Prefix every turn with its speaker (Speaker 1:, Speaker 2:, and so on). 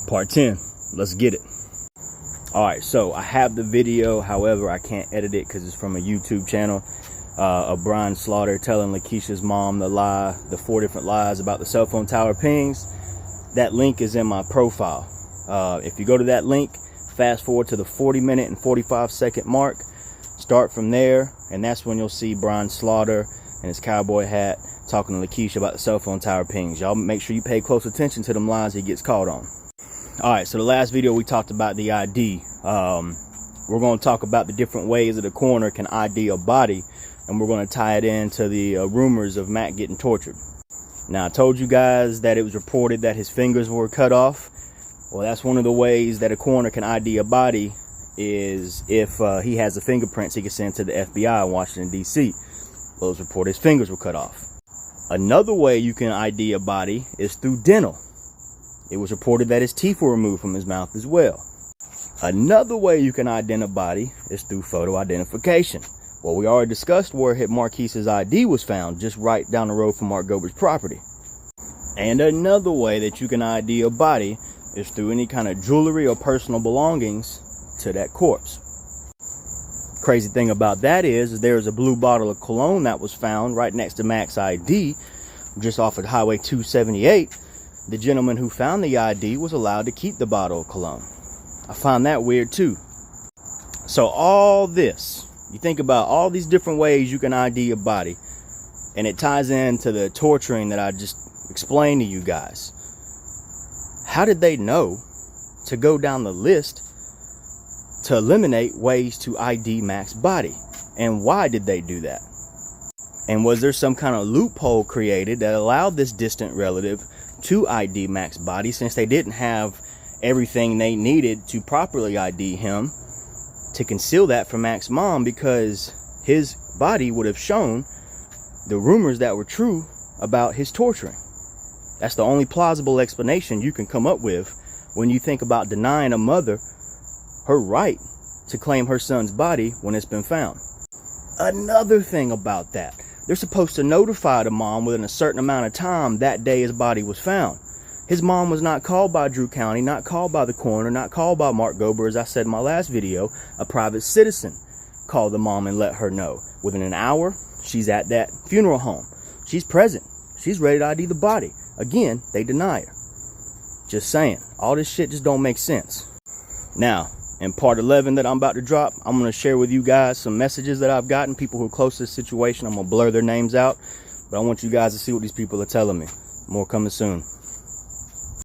Speaker 1: Part 10. Let's get it. Alright, so I have the video, however, I can't edit it because it's from a YouTube channel of Brian Slaughter telling Lakeisha's mom the 4 different lies about the cell phone tower pings. That link is in my profile. If you go to that link, fast forward to the 40-minute and 45-second mark, start from there, and that's when you'll see Brian Slaughter and his cowboy hat talking to Lakeisha about the cell phone tower pings. Y'all make sure you pay close attention to them lines he gets caught on. Alright, so the last video we talked about the ID. We're going to talk about the different ways that the coroner can ID a body, and we're going to tie it into the rumors of Mac getting tortured. Now, I told you guys that it was reported that his fingers were cut off. Well, that's one of the ways that a coroner can ID a body, is if he has the fingerprints he can send to the FBI in Washington, D.C. Well, it was reported his fingers were cut off. Another way you can ID a body is through dental. It was reported that his teeth were removed from his mouth as well. Another way you can identify a body is through photo identification. Well, we already discussed where Marquis's ID was found, just right down the road from Mark Gober's property. And another way that you can ID a body is through any kind of jewelry or personal belongings to that corpse. Crazy thing about that is there's a blue bottle of cologne that was found right next to Mac's ID, just off of Highway 278. The gentleman who found the ID was allowed to keep the bottle of cologne. I find that weird too. So all this, you think about all these different ways you can ID a body, and it ties into the torturing that I just explained to you guys. How did they know to go down the list to eliminate ways to ID Mac's body? And why did they do that? And was there some kind of loophole created that allowed this distant relative to ID Mac's body, since they didn't have everything they needed to properly ID him, to conceal that from Mac's mom, because his body would have shown the rumors that were true about his torturing? That's the only plausible explanation you can come up with when you think about denying a mother her right to claim her son's body when it's been found. Another thing about that, they're supposed to notify the mom within a certain amount of time that day his body was found. His mom was not called by Drew County, not called by the coroner, not called by Mark Gober. As I said in my last video, a private citizen called the mom and let her know. Within an hour, she's at that funeral home. She's present. She's ready to ID the body. Again, they deny her. Just saying, all this shit just don't make sense. Now, in part 11 that I'm about to drop, I'm going to share with you guys some messages that I've gotten, people who are close to this situation. I'm going to blur their names out, but I want you guys to see what these people are telling me. More coming soon.